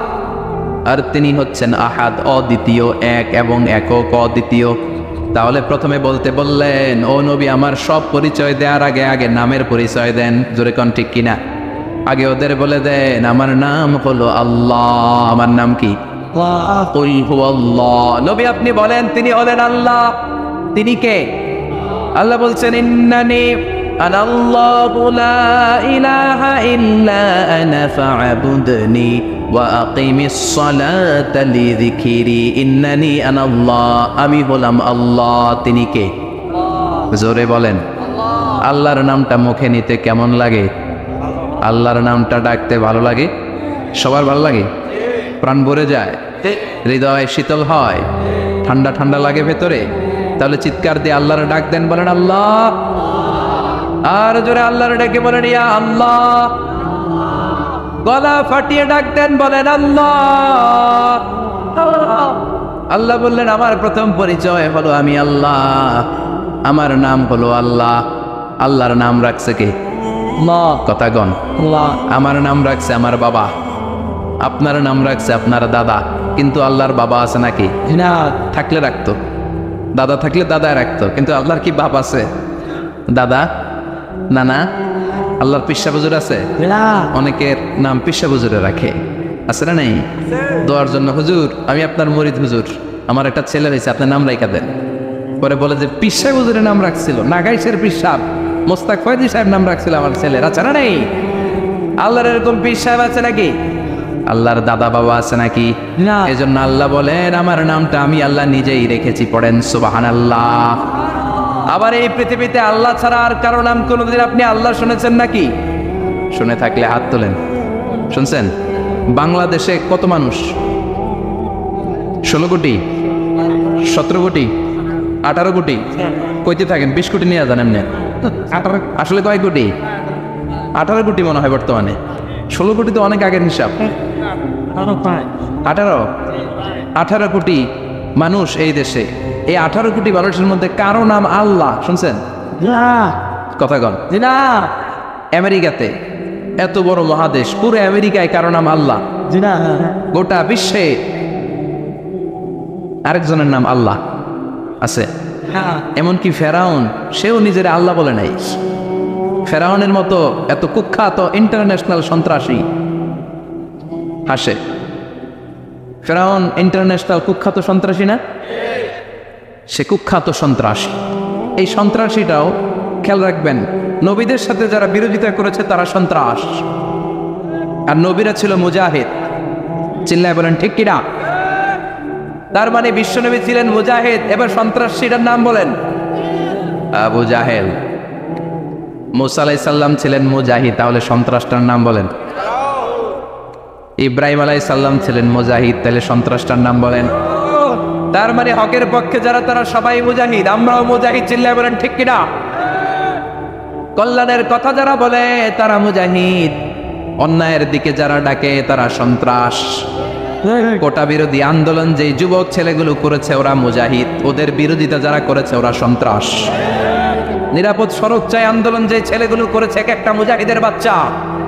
আর তিনি হচ্ছেন আহাদ, অদ্বিতীয়, এক এবং একক, অদ্বিতীয়। তাহলে প্রথমে বলতে বললেন, ও নবী আমার সব পরিচয় দেওয়ার আগে আগে নামের পরিচয় দেন। জোরে কোন ঠিক কিনা? আগে ওদের বলে দেন আমার নাম হলো আল্লাহ। আমার নাম কি? কুল হুয়াল্লাহ। নবী আপনি বলেন তিনি হলেন আল্লাহ। তিনি কে? আল্লাহ বলছেন, ইন্নানি আনাল্লাহু লা ইলাহা ইল্লা আনা ফা'বুদনি ওয়া আকিমিস সালাতা লিযিকরি। ইন্নানি আনাল্লাহ, আমি হলাম আল্লাহ। তিনি কে? জোরে বলেন। আল্লাহর নামটা মুখে নিতে কেমন লাগে? আল্লাহর নামটা ডাকতে ভালো লাগে? সবার ভালো লাগে? প্রাণ ভরে যায়, হৃদয় শীতল হয়, ঠান্ডা ঠান্ডা লাগে ভেতরে। তাহলে চিৎকার দিয়ে আল্লাহর ডাক দেন, বলেন আল্লাহ। আর জোরে আল্লাহর ডাকে বলেন ইয়া আল্লাহ। গলা ফাটিয়ে ডাক দেন, বলেন আল্লাহ। আল্লাহ বললেন আমার প্রথম পরিচয় হলো আমি আল্লাহ, আমার নাম হলো আল্লাহ। আল্লাহর নাম রাখছে কে? কথা গণ। আমার নাম রাখছে আমার বাবা, আপনার নাম রাখছে আপনার দাদা। কিন্তু আল্লাহর বাবা আছে নাকি? না। থাকলে রাখতো, দাদা থাকলে দাদা রাখতো। কিন্তু আল্লাহর কি বাপ আছে? দাদা, নানা? আল্লাহর পিসা বুজুর আছে? অনেকের নাম পিসা বুজুরে রাখে, আছে না? নেই? দোয়ার জন্য, হুজুর আমি আপনার মরিদ হুজুর, আমার একটা ছেলে রয়েছে, আপনার নাম রাখা দেন। পরে বলে যে পিসা বুজুরের নাম রাখছিল, নাগাইশের পিসাব মোস্তাক ফয়জি সাহেব নাম রাখছিল আমার ছেলের, আছে না? নেই? আল্লাহর এরকম পীর সাহেব আছে নাকি? আল্লাহর দাদা বাবা আছে নাকি? না। এজন্য আল্লাহ বলেন আমার নামটা আমি আল্লাহ নিজেই রেখেছি। পড়েন সুবহানাল্লাহ। আবার এই পৃথিবীতে আল্লাহ ছাড়া আর কারো নাম কোনোদিন আপনি আল্লাহ শুনেছেন নাকি? শুনে থাকলে হাত তোলেন। শুনছেন? বাংলাদেশে কত মানুষ? 16 কোটি, 17 কোটি, 18 কোটি? কইতে থাকেন 20 কোটি নিয়ে যান এমনি। আসলে কয় কোটি? 18 কোটি মনে হয় বর্তমানে। 16 কোটি তো অনেক আগের হিসাব। 18 কোটি মানুষ এই দেশে। এই 18 কোটি মানুষের মধ্যে কারো নাম আল্লাহ শুনছেন? কথা কন। আমেরিকাতে, এত বড় মহাদেশ, পুরো আমেরিকায় কারো নাম আল্লাহ? গোটা বিশ্বে আরেকজনের নাম আল্লাহ আছে? এমনকি ফেরাউন, সেও নিজের আল্লাহ বলে নাই। ফেরাউনের মতো এত কুখ্যাত ইন্টারন্যাশনাল সন্ত্রাসী হাসে। ফেরাউন ইন্টারন্যাশনাল কুখ্যাত সন্ত্রাসী না? সে কুখ্যাত সন্ত্রাসী। এই সন্ত্রাসীটাও খেয়াল রাখবেন, নবীদের সাথে যারা বিরোধিতা করেছে তারা সন্ত্রাস, আর নবীরা ছিল মুজাহিদ। চিল্লায় বলেন ঠিক কিনা? তার মানে বিশ্বনবী ছিলেন মুজাহিদ। এবার সন্ত্রাসীটার নাম বলেন, আবু জাহেল। মুসা আলাইহিস সালাম ছিলেন মুজাহিদ, তাহলে সন্ত্রাসটার নাম বলেন। ইব্রাহিম আলাইহিস সালাম ছিলেন মুজাহিদ, তাহলে সন্ত্রাসটার নাম বলেন। তার মানে হকের পক্ষে যারা তারা সবাই মুজাহিদ, আমরাও মুজাহিদ, চিল্লায় বলেন ঠিক কিনা? কল্যাণের কথা যারা বলে তারা মুজাহিদ, অন্যায়ের দিকে যারা ডাকে তারা সন্ত্রাস। কোটা বিরোধী আন্দোলন যে যুবক ছেলেগুলো করেছে ওরা মুজাহিদ, ওদের বিরোধিতা যারা করেছে ওরা সন্ত্রাস। নিরাপদ সড়ক চাই আন্দোলন যে ছেলেগুলো করেছে এক একটা মুজাহিদের বাচ্চা,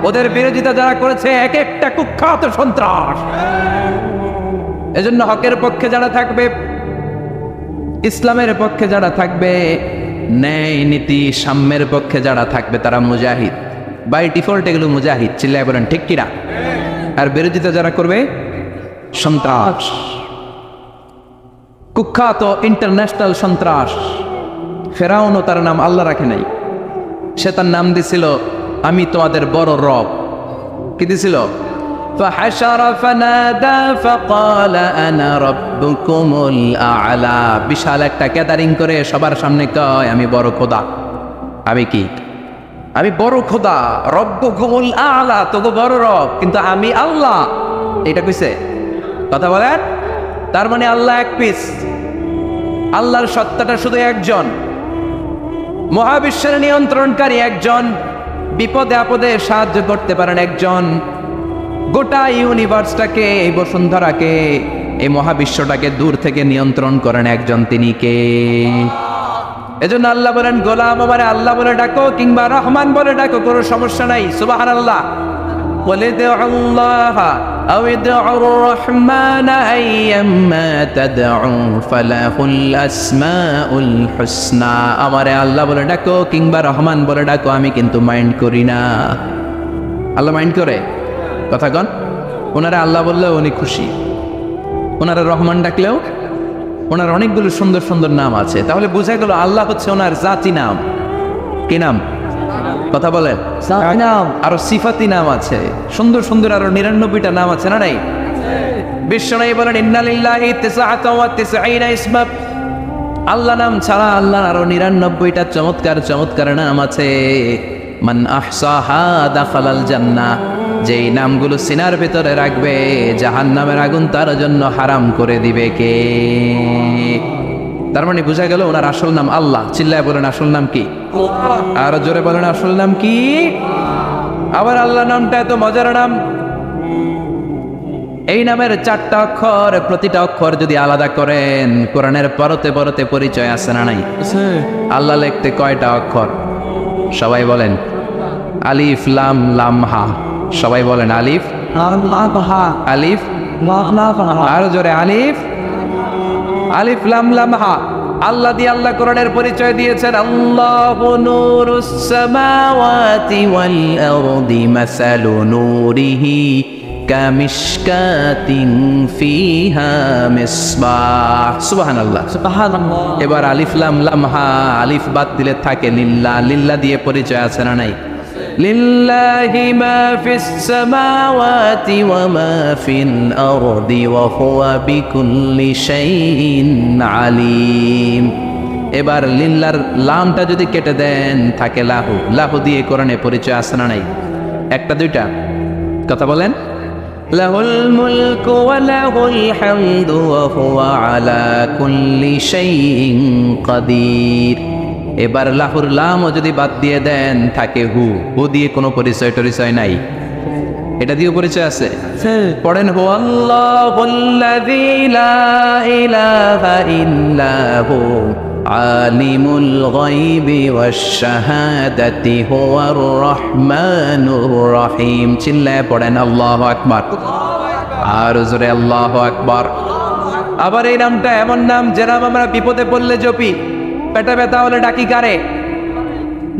ওদের বিরোধিতা যারা করেছে এক একটা কুখ্যাত সন্ত্রাস। এজন্য হকের পক্ষে যারা থাকবে, ইসলামের পক্ষে যারা থাকবে, ন্যায় নীতি সাম্যের পক্ষে যারা থাকবে তারা মুজাহিদ, বাই ডিফল্ট এগুলো মুজাহিদ, চিল্লায় বলেন ঠিক কিনা? আর বিরোধিতা যারা করবে সন্ত্রাস, কুখ্যাত ইন্টারন্যাশনাল সন্ত্রাস। ফেরাউনও তার নাম আল্লাহ রাখে নাই, সে তার নাম দিছিল আমি তোমাদের বড় রব। কি দিছিল? فحشر فنادى فقال انا ربكم الاعلى। বিশাল একটা গ্যাদারিং করে সবার সামনে কয় আমি বড় খোদা। আমি কি? আমি বড় খোদা, রব্বুকুমুল আ'লা, তোগো বড় রব, কিন্তু আমি আল্লাহ। এটা কইছে? কথা বলেন। তার মানে আল্লাহ এক পিস, আল্লাহর সত্তাটা শুধু একজন, মহাবিশ্বের নিয়ন্ত্রণকারী একজন, বিপদে আপদে সাহায্য করতে পারেন একজন, গোটা ইউনিভার্সটাকে, এই বসুন্ধরাকে, এই মহাবিশ্বটাকে দূর থেকে নিয়ন্ত্রণ করেন একজন, তিনি কে? এজন্য আল্লাহ বলেন গোলাম আমারে আল্লাহ বলে ডাকো কিংবা রহমান বলে ডাকো, কোনো সমস্যা নাই। সুবহানাল্লাহ। বলে দে আল্লাহ আও ইদউর রহমান আইয়াম্মা তাদউ ফালাহুল আসমাউল হুসনা। আমারে আল্লাহ বলে ডাকো কিংবা রহমান বলে ডাকো, আমি কিন্তু মাইন্ড করি না। আল্লাহ মাইন্ড করে? কথা কন। ওনারা আল্লাহ বললেও উনি খুশি, ওনারা রহমান ডাকলেও, ওনার অনেকগুলো সুন্দর সুন্দর নাম আছে। তাহলে বোঝা গেল আল্লাহ হচ্ছে ওনার জাতি নাম। কি নাম? কথা বলেন। আরো সিফাতি নাম আছে, সুন্দর সুন্দর আরো 99টা নাম আছে না নাই? বিশ্বনবী বলেন ইন্না লিল্লাহি 99 ইসমা। আল্লাহ নাম ছাড়া আল্লাহর আরো 99টা চমৎকার চমৎকার নাম আছে। মান আহসাহা দাখালাল জান্নাহ। যেই নামগুলো সিনার ভিতরে রাখবে জাহান্নামের আগুন তার জন্য হারাম করে দিবে কে? তার মানে বোঝা গেল ওনার আসল নাম আল্লাহ। চিল্লায় বলেন আসল নাম কি? আর জোরে বলেন আসল নাম কি? আবার আল্লাহ নামটা এত মজার নাম, এই নামের 4টা অক্ষর, প্রতিটা অক্ষর যদি আলাদা করেন কোরআনের পরতে পরতে পরিচয় আছে না নাই? আল্লাহ লিখতে কয়টা অক্ষর? সবাই বলেন। আলিফ লাম লাম হা। সবাই বলেন আলিফ আলিফ, আর জোরে আলিফ আলিফ লাম লাম হা। আল্লাহ দিয়ে আল্লাহ কোরআনের পরিচয় দিয়েছেন আল্লাহু নূরুস সামাওয়াতি ওয়াল আরদি মাসালু নূরিহি কামিশকাতিন ফিহা মিসবাহ। সুবহানাল্লাহ সুবহানাল্লাহ। এবার আলিফ লাম লাম হা, আলিফ বাদ দিলে থাকে লিল্লাহ। লিল্লাহ দিয়ে পরিচয় আছে না নাই? লিল্লাহি মা ফিস সামাওয়াতি ওয়া মা ফিল আরদি ওয়া হুয়া বিকুল্লি শাইইন আলিম। এবার লিল্লার লামটা যদি কেটে দেন থাকে লাহু। লাহু দিয়ে কোরআনে পরিচয় আছে না নাই? একটা দুইটা? কথা বলেন। লাহুল মুলকু ওয়া লাহুল হামদু ওয়া হুয়া আলা কুল্লি শাইইন কাদির। এবার লাহুর লামও যদি বাদ দিয়ে দেন থাকে হু। হু দিয়ে কোনো পরিচয় টরিচয় নাই, এটা দিয়ে পরিচয় আছে। পড়েন হু আল্লাহুল্লাযী লা ইলাহা ইল্লা হু আলিমুল গায়বি ওয়াশ শাহাদাতি হুয়ার রহমানুর রহিম। চিল্লায় পড়েন আল্লাহু আকবার। আর জোরে আল্লাহু আকবার। আবার এই নামটা এমন নাম যে নাম আমরা বিপদে পড়লে জপি। পেটে ব্যথা হলে ডাকি কারে?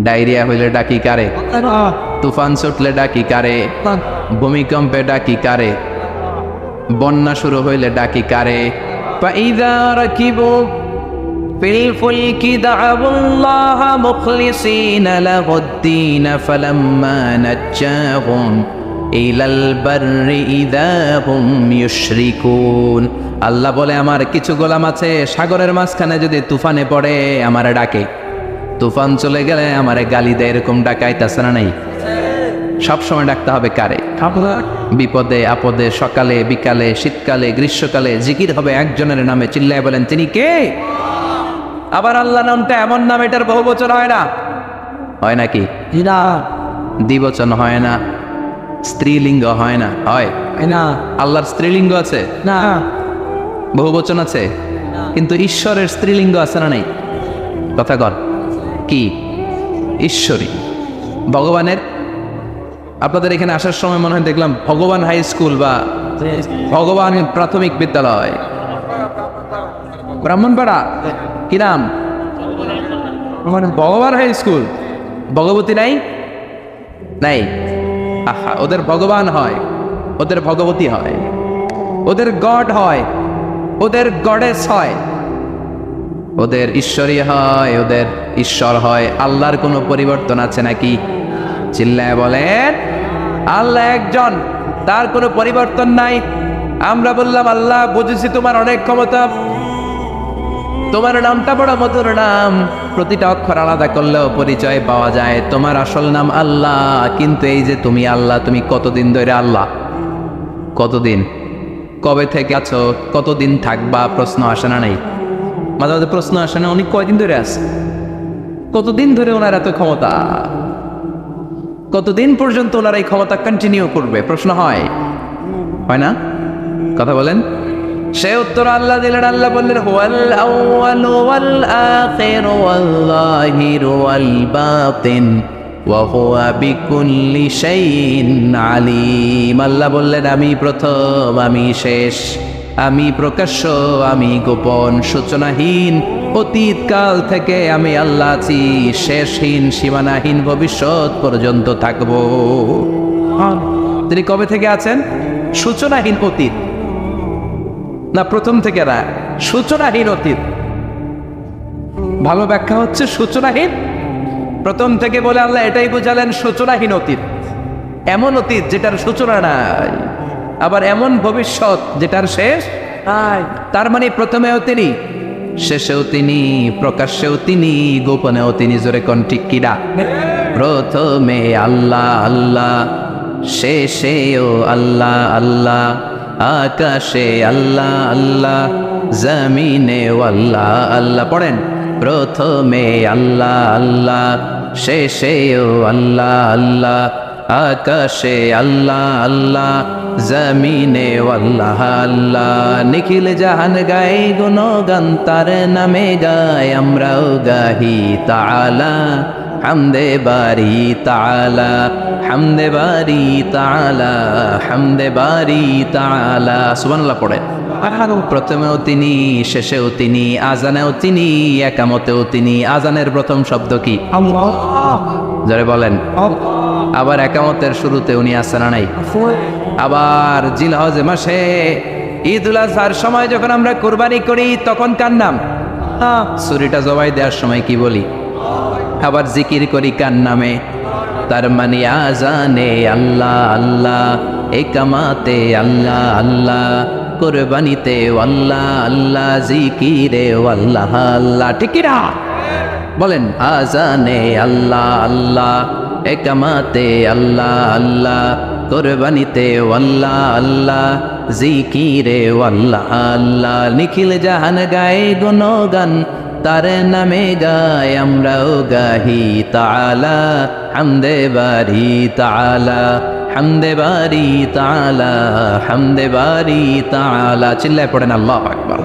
ডায়রিয়া হইলে ডাকি কারে? তুফান ছুটলে ডাকি কারে? ভূমিকম্পে ডাকি কারে? বন্যা শুরু হইলে ডাকি কারে? ফাইযা রাকিবু ফিল ফুলকি দা'উল্লাহা মুখলিসিনা লাহুদ-দীন ফালাম্মা নাজ্জাহুম ইলাল বাররি ইযা হুম ইউশরিকুন। আল্লাহ বলে আমার কিছু গোলাম আছে সাগরের মাঝখানে যদি তুফানে পড়ে আমারে ডাকে, তুফান চলে গেলে আমারে গালি দেয়। এরকম ডাকাইতাছে না নাই? সবসময় ডাকতে হবে কারে? বিপদে আপদে, সকালে বিকালে, শীতকালে গ্রীষ্মকালে জিকির হবে একজনের নামে। চিল্লায় বলেন তিনি কে? আবার আল্লাহ নামটা এমন নাম, এটার বহুবচন হয় না, হয় নাকি? না দ্বিবচন হয় না, স্ত্রীলিঙ্গ হয় না, হয় না আল্লাহর স্ত্রীলিঙ্গ আছে, না বহুবচন আছে, কিন্তু ঈশ্বরের স্ত্রীলিঙ্গ আছে না? নেই? কথা কর কি? ঈশ্বরী। ভগবানের, আপনাদের এখানে আসার সময় মনে হয় দেখলাম ভগবান হাই স্কুল বা ভগবান প্রাথমিক বিদ্যালয়, ব্রাহ্মণপাড়া, কি নাম? ভগবান হাই স্কুল। ভগবতী নাই? নাই। আহা, ওদের ভগবান হয়, ওদের ভগবতী হয়, ওদের গড হয়, ওদের গডেস হয়, ওদের ঈশ্বরী হয়, ওদের ঈশ্বর হয়। আল্লাহর কোনো পরিবর্তন আছে নাকি? চিল্লায় বলেন আল্লাহ একজন, তার কোনো পরিবর্তন নাই। আমরা বললাম আল্লাহ বুঝেছি তোমার অনেক ক্ষমতা, তোমার নামটা বড় মধুর নাম, প্রতিটা অক্ষর আলাদা করলেও পরিচয় পাওয়া যায়। তোমার আসল নাম আল্লাহ, কিন্তু এই যে তুমি আল্লাহ, তুমি কতদিন ধরে আল্লাহ? কতদিন? কবে থেকে আছো? কতদিন থাকবা? প্রশ্ন আসে না? নাই? মাঝে মাঝে প্রশ্ন আসে না, উনি কয়দিন ধরে আছে? কতদিন ধরে ওনার এত ক্ষমতা? কতদিন পর্যন্ত ওনার এই ক্ষমতা কন্টিনিউ করবে? প্রশ্ন হয়, হয় না? কথা বলেন। সে উত্তর আল্লাহ দিলেন। আল্লাহ বললেন হুয়াল আউয়ালু ওয়াল আখিরু ওয়াল যাহিরু ওয়াল বাতিন ওয়া হুয়া বিকুল্লি শাইইন আলিম। আল্লাহ বললেন আমি প্রথম, আমি শেষ, আমি প্রকাশ্য, আমি গোপন, সূচনাহীন, অতীতকাল থেকে আমি আল্লাহ আছি, শেষহীন, সীমানাহীন, ভবিষ্যৎ পর্যন্ত থাকব। তিনি কবে থেকে আছেন? সূচনাহীন অতীত না, প্রথম থেকে না, সূচনাহীন অতীত। ভালো ব্যাখ্যা হচ্ছে সূচনাহীন। প্রথম থেকে বলে আল্লাহ এটাই বুঝালেন সূচনাহীন অতীত, এমন অতীত যেটার সূচনা নাই, আবার এমন ভবিষ্যৎ যেটার শেষ নাই। তার মানে প্রথমেও তিনি, শেষেও তিনি, প্রকাশ্যেও তিনি, গোপনেও তিনি। জোরে কোন ঠিক কিনা? প্রথমে আল্লাহ আল্লাহ, শেষেও আল্লাহ আল্লাহ, আকাশে আল্লাহ আল্লাহ, জমিনে আল্লাহ আল্লাহ। পড়েন প্রথমে আল্লাহ আল্লাহ, শেষেও আল্লাহ আল্লাহ, আকাশে আল্লাহ আল্লাহ, জমিনে আল্লাহ আল্লাহ। নিখিল জাহান গাই গুণগান, তার নামে গাই আমরাও গাহি তাআলা, হামদে বারি তাআলা, হামদে বারি তাআলা, হামদে বারি তাআলা। সুবহানাল্লাহ পড়ে। প্রথমেও তিনি, শেষেও তিনি, আজানেও তিনি, একামতেও তিনি। আজানের প্রথম শব্দ কি? আল্লাহ। যারা বলেন আবার একামতের শুরুতে উনি আছেন না? নাই? আবার জিলহজ মাসে ঈদুল আজহার সময় যখন আমরা কুরবানি করি তখন কার নাম? ছুরিটা জবাই দেওয়ার সময় কি বলি? আবার জিকির করি কার নামে? তার মানে আজানে আল্লাহ আল্লাহ, একামাতে আল্লাহ আল্লাহ, কুরবানিতে আল্লাহ আল্লাহ, জিকিরে আল্লাহ আল্লাহ। ঠিক কি না? বলেন আজানে আল্লাহ আল্লাহ, একামাতে আল্লাহ আল্লাহ, কুরবানিতে আল্লাহ আল্লাহ, জিকিরে আল্লাহ আল্লাহ। নিখিল জাহান গায়ে গুণগান, তার নামে গায় আমরাও গাহি তাআলা, হামদে বারি তাআলা, হামদে বারি তাআলা, হামদে বারি তাআলা। চিল্লায় পড়েন আল্লাহু আকবার।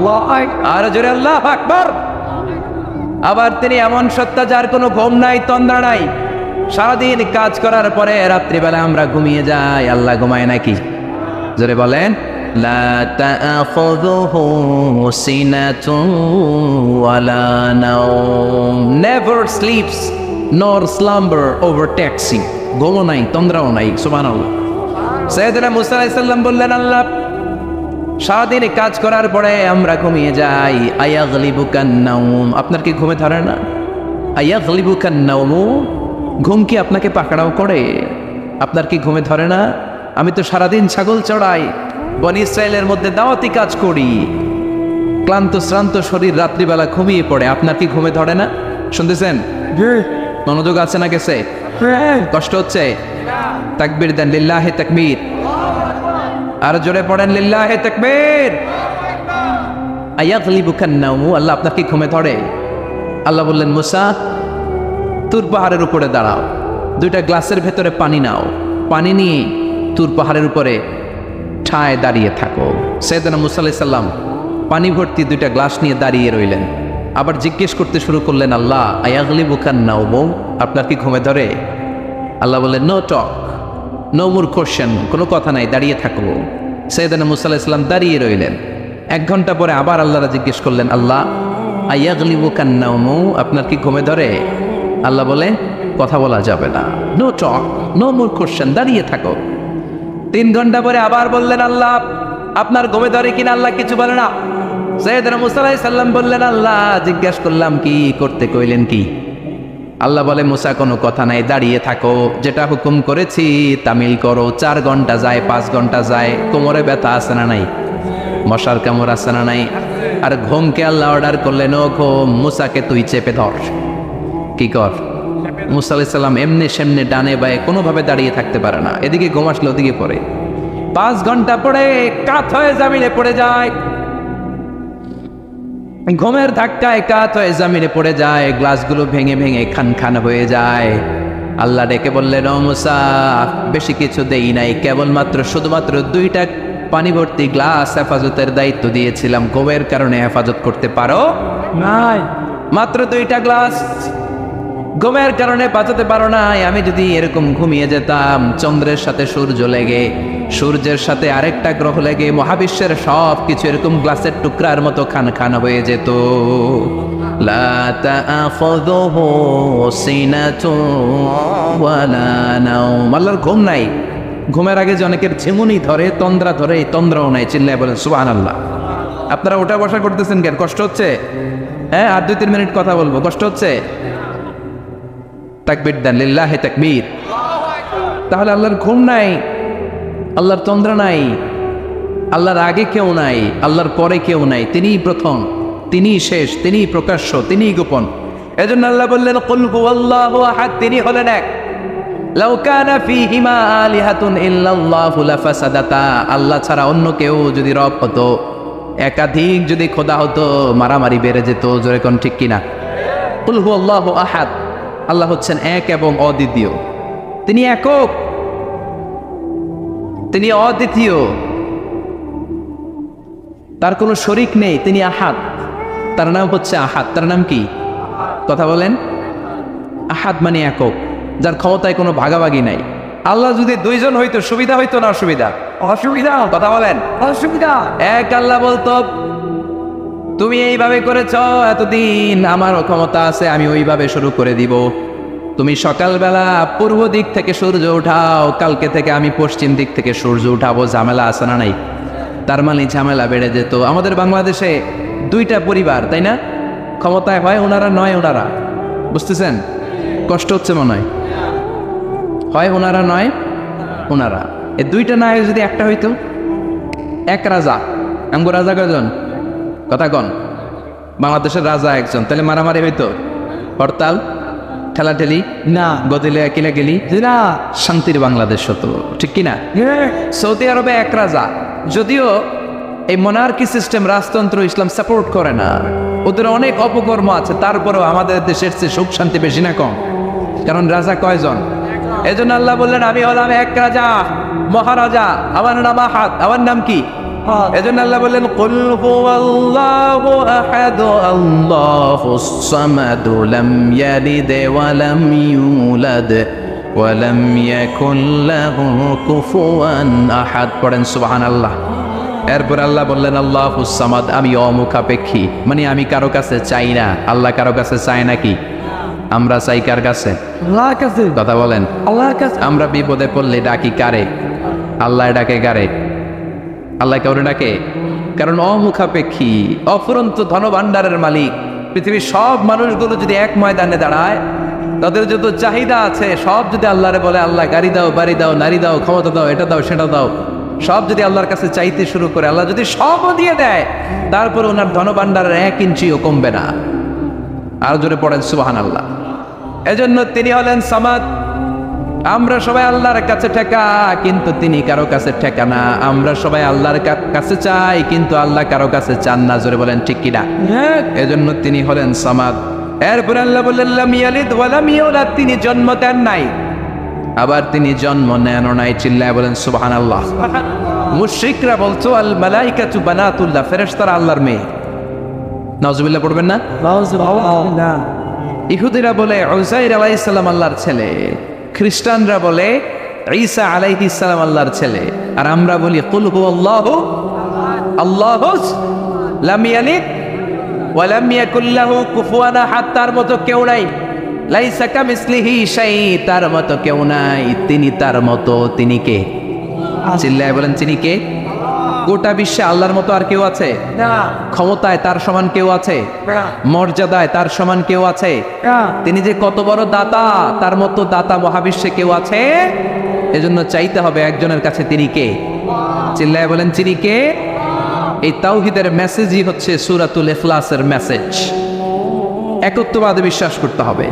আর জোরে আল্লাহু আকবার। আবার তিনি এমন সত্তা যার কোনো ঘুম নাই, তন্দ্রা নাই। সারাদিন কাজ করার পরে রাত্রিবেলা আমরা ঘুমিয়ে যাই, আল্লাহ ঘুমায় নাকি? জোরে বলেন লা তাআখুযুহু সিনাতুন ওয়ালা নাওম, নেভার স্লিপস নর স্লাম্বার ওভারটেকস হিম। ঘুমও নাই, তন্দ্রাও নাই। সুবহানাল্লাহ। সাইয়েদনা মুসা আলাইহিস সালাম বললেন আল্লাহ সারাদিন কাজ করার পরে আমরা ঘুমিয়ে যাই, আয়াগলিবুকান নাওম, আপনার কি ঘুমে ধরে না? আয়াগলিবুকান নাওম, ঘুম কি আপনাকে পাকড়াও করে? আপনার কি ঘুমে ধরে না? আমি তো সারাদিন ছাগল চড়াই, বনি ইসরায়েলের মধ্যে দাওয়াতি কাজ করি, ক্লান্ত শ্রান্ত শরীর রাত্রিবেলা ঘুমিয়ে পড়ে, আপনার কি ঘুমে ধরে না? শুনতেছেন? মনোযোগ আছে না গেছে? কষ্ট হচ্ছে? তাকবীর দেন, লিল্লাহি তাকবীর। আর জোরে পড়েন লিল্লাহি তাকবীর। আয়াগলিবুকান নাওমু, আল্লাহ আপনাকে ঘুমে ধরে। আল্লাহ বললেন মুসা, তুর পাহাড়ের উপরে দাঁড়াও, দুইটা গ্লাসের ভেতরে পানি নাও, পানি নিয়ে তুর পাহাড়ের উপরে ঠায় দাঁড়িয়ে থাকো। সাইয়েদনা মুসা আলাইহিস সালাম পানি ভর্তি দুইটা গ্লাস নিয়ে দাঁড়িয়ে রইলেন। আবার জিজ্ঞেস করতে শুরু করলেন, আল্লাহ আয়াগলিবুকান নাওমু, আপনার কি ঘুমে ধরে? আল্লাহ বললেন no talk, no more question, কোনো কথা নাই, দাঁড়িয়ে থাকো। সাইয়েদনা মুসা আলাইহিস সালাম দাঁড়িয়ে রইলেন। 1 ঘন্টা পরে আবার আল্লাহরা জিজ্ঞেস করলেন, আল্লাহ আয়াগলিবুকান নাওমু, আপনার কি ঘুমে ধরে? আল্লাহ বলে কথা বলা যাবে না, no talk, no more question, দাঁড়িয়ে থাকো। 3 ঘন্টা পরে আবার বললেন, আল্লাহ আপনার ঘুমে ধরে কিনা? আল্লাহ কিছু বলে না। সাইয়েদনা মুসা আলাইহিস সালাম বললেন, আল্লাহ জিজ্ঞেস করলাম কি করতে কইলেন কি? আল্লাহ বলে মুসা কোনো কথা নাই, দাঁড়িয়ে থাকো, যেটা হুকুম করেছি তামিল করো। 4 ঘন্টা যায়, 5 ঘন্টা যায়, কোমরে ব্যথা আছে না নাই? মশার কামড় আছে না নাই? আর ঘুমকে আল্লাহ অর্ডার করলেন, ও ঘুম, মুসাকে তুই চেপে ধর। কি কর? মুসা আলাইহিস সালাম এমনি সেমনি ডানে বায়ে কোনোভাবে দাঁড়িয়ে থাকতে পারে না, এদিকে ঘুম আসলে ওদিকে পড়ে। 5 ঘন্টা পরে কাত হয়ে জমিনে পড়ে যায়, ঘুমের ধাক্কায় কাত হয়ে জমিনে পড়ে যায়, গ্লাসগুলো ভেঙে ভেঙে খান খান হয়ে যায়। আল্লাহ ডেকে বললেন, ও মুসা, বেশি কিছু দেই নাই, কেবলমাত্র শুধুমাত্র 2টা পানি ভর্তি গ্লাস হেফাজতের দায়িত্ব দিয়েছিলাম, ঘুমের কারণে হেফাজত করতে পারো নাই। মাত্র 2টা গ্লাস, ঘুমের কারণে বাঁচাতে পারো নাই। আমি যদি এরকম ঘুমিয়ে যেতাম, চন্দ্রের সাথে সূর্য লেগে, সূর্যের সাথে আরেকটা গ্রহ লেগে মহাবিশ্বের সব কিছু এরকম গ্লাসের টুকরার মতো খান খান হয়ে যেত। লা তাআখুযুহু সিনাতুন ওয়ালা নাওম, আল্লাহর ঘুম নাই। ঘুমের আগে যে অনেকের ঝিমুনি ধরে, তন্দ্রা ধরে, এই তন্দ্রাও নাই। চিল্লায় বলেন সুবহানাল্লাহ। আপনারা ওঠা বসা করতেছেন কেন? কষ্ট হচ্ছে? হ্যাঁ, আর 2-3 মিনিট কথা বলবো, কষ্ট হচ্ছে? তাকবীর দেন, লিল্লাহি তাকবীর। তাহলে আল্লাহর ঘুম নাই, আল্লাহর তন্দ্রা নাই, আল্লাহর আগে কেউ নাই, আল্লাহর পরে কেউ নাই। তিনিই প্রথম, তিনিই শেষ, তিনিই প্রকাশ্য, তিনিই গোপন। এজন্য আল্লাহ বললেন কুল হুয়াল্লাহু আহাদ, তিনি হলেন এক। লাউ কানা ফীহিমা আলিহাতুন ইল্লাল্লাহু লাফাসাদাতা, আল্লাহ ছাড়া অন্য কেউ যদি রব হতো, একাধিক যদি খোদা হতো, মারামারি বেড়ে যেত। জোরে কোন ঠিক কিনা? কুল হুয়াল্লাহু আহাদ, আল্লাহ হচ্ছেন এক এবং অদ্বিতীয়। তিনি একক, তিনি অদ্বিতীয়, তার কোনো শরীক নেই। তিনি আহাদ, তার নাম হচ্ছে আহাদ। তার নাম কি? কথা বলেন। আহাদ মানে একক, যার ক্ষমতায় কোনো ভাগাভাগি নাই। আল্লাহ যদি 2 জন হইতো সুবিধা হইতো না অসুবিধা? অসুবিধা। কথা বলেন। অসুবিধা। এক আল্লাহ বলতো, তুমি এইভাবে করেছ এতদিন, আমারও ক্ষমতা আছে, আমি ওইভাবে শুরু করে দিব। তুমি সকালবেলা পূর্ব দিক থেকে সূর্য উঠাও, কালকে থেকে আমি পশ্চিম দিক থেকে সূর্য উঠাবো। ঝামেলা আছে না নাই? তার মানে ঝামেলা বেড়ে যেত। আমাদের বাংলাদেশে 2টা পরিবার, তাই না? ক্ষমতায় হয় ওনারা, নয় ওনারা। বুঝতেছেন? কষ্ট হচ্ছে মনে হয়। হয় ওনারা, নয় ওনারা। এই 2টা না যদি একটা হইতো, এক রাজা। আমগো রাজা কয়জন? কথা কন। বাংলাদেশের রাজা একজন, তাহলে মারামারি হইতো? হরতাল, ঠেলাঠেলি না, গদিলে কিলাগিলি না, শান্তির বাংলাদেশ হতো। ঠিক কিনা? সৌদি আরবে এক রাজা, যদিও এই মোনার্কি সিস্টেম, রাজতন্ত্র ইসলাম সাপোর্ট করে না, ওদের অনেক অপকর্ম আছে, তারপরেও আমাদের দেশের চেয়ে সুখ শান্তি বেশি না কম? কারণ রাজা কয়জন? এজন্য আল্লাহ বললেন, আমি হলাম এক রাজা, মহারাজা, আমার নাম আহাদ। আমার নাম কি? এজন্য আল্লাহ বললেন কুল হুয়াল্লাহু আহাদ আল্লাহুস সামাদ লাম ইয়ালিদ ওয়া লাম ইউলাদ ওয়া লাম ইয়াকুল লাহু কুফুয়ান আহাদ। পড়েন সুবহানাল্লাহ। এরপর আল্লাহ বললেন আল্লাহুস সামাদ, আমি অমুখাপেক্ষী, মানে আমি কারো কাছে চাই না। আল্লাহ কারো কাছে চায় নাকি? আমরা চাই কার কাছে? আল্লাহর কাছে। কথা বলেন। আল্লাহর কাছে। আমরা বিপদে পড়লে ডাকি কারে? আল্লাহ ডাকে কারে? আল্লাহ কাউরে ডাকে? কারণ অমুখাপেক্ষী, অফুরন্ত ধনভাণ্ডারের মালিক। পৃথিবীর সব মানুষগুলো যদি এক ময়দানে দাঁড়ায়, তাদের যত চাহিদা আছে সব যদি আল্লাহরে বলে, আল্লাহ গাড়ি দাও, বাড়ি দাও, নারী দাও, ক্ষমতা দাও, এটা দাও, সেটা দাও, সব যদি আল্লাহর কাছে চাইতে শুরু করে, আল্লাহ যদি সবও দিয়ে দেয়, তারপর ওনার ধনভাণ্ডারের 1 ইঞ্চিও কমবে না। আর জোরে পড়েন সুবহানাল্লাহ। এজন্য তিনি হলেন সামাদ, আমরা সবাই আল্লাহর কাছে ঠেকা, কিন্তু তিনি কারো কাছে ঠেকা না। আমরা সবাই আল্লাহর কাছে চাই, কিন্তু আল্লাহ কারো কাছে চান না। জোরে বলেন ঠিক কিনা? এজন্য তিনি হলেন সামাদ। এরপর আল্লাহ বললেন লাম ইয়ালিদ ওয়া লাম ইউলাদ, তিনি জন্ম দেন নাই, আবার তিনি জন্ম নেন নাই। চিল্লায় বলেন সুবহানাল্লাহ। মুশরিকরা বলতো আল মালাইকাতু বানাতুল্লাহ, ফেরেশতারা আল্লাহর মেয়ে। নাউজুবিল্লাহ পড়বেন না? ইহুদিরা বলে উযাইর আলাইহিস সালাম আল্লাহর ছেলে, খ্রিস্টানরা বলে ঈসা আলাইহিস সালাম আল্লাহর ছেলে, আর আমরা বলি কুল হুয়াল্লাহু আল্লাহু লাম ইয়ালিদ ওয়া লাম ইয়াকুল লাহু কুফুয়ান আহাদ, তার মতো কেউ নাই। লাইসা কামিসলিহি শাই, তার মতো কেউ নাই। তিনি তার মতো, তিনি কে? চিল্লায় বলেন তিনি কে? গোটা বিশ্বে আল্লাহর মতো আর কেউ আছে? ক্ষমতায় তার সমান কেউ আছে? মর্যাদায় তার সমান কেউ আছে? তিনি যে কত বড় দাতা, তার মতো দাতা মহাবিশ্বে কেউ আছে? এজন্য চাইতে হবে একজনের কাছে, তিনি কে? চিল্লায় বলেন তিনি কে? এই তাওহীদের মেসেজই হচ্ছে সূরাতুল ইখলাসের মেসেজ। একত্ববাদে বিশ্বাস করতে হবে।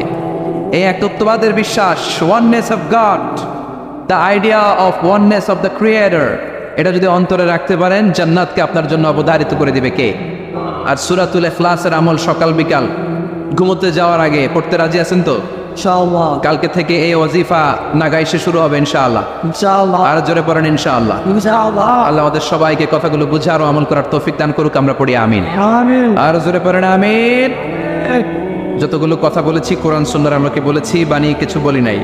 এই একত্ববাদের বিশ্বাস, oneness of god, the idea of oneness of the creator, এটা যদি অন্তরে রাখতে পারেন, জান্নাতকে আপনার জন্য অবধারিত করে দিবে কে? আর সূরাতুল ইখলাসের আমল সকাল বিকাল ঘুমোতে যাওয়ার আগে পড়তে রাজি আছেন তো? ইনশাআল্লাহ। কালকে থেকে এই ওয়াজিফা নাগাইশে শুরু হবে ইনশাআল্লাহ। ইনশাআল্লাহ। আর জোরে পড়েন ইনশাআল্লাহ। ইনশাআল্লাহ। আল্লাহ আমাদের সবাইকে কথাগুলো বুঝার ও আমল করার তৌফিক দান করুক। আমরা পড়ি আমিন। আমিন। আর জোরে পড়েন আমিন। যতগুলো কথা বলেছি কোরআন সুন্নাহর আমাকে বলেছি, বানিয়ে কিছু বলি নাই।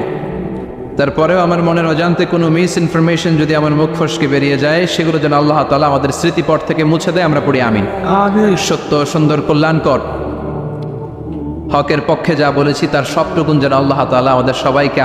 তারপরেও আমার মনের অজান্তে কোনো মিস ইনফরমেশন যদি আমার মুখ ফসকে বেরিয়ে যায়, সেগুলো যেন আল্লাহ তাআলা আমাদের স্মৃতিপট থেকে মুছে দেয়। আমরা পড়ি আমিন। আমিন। সত্য, সুন্দর, কল্যাণকর, হকের পক্ষে যা বলেছি তার সবটুকুন যেন আল্লাহ তাআলা আমাদের সবাইকে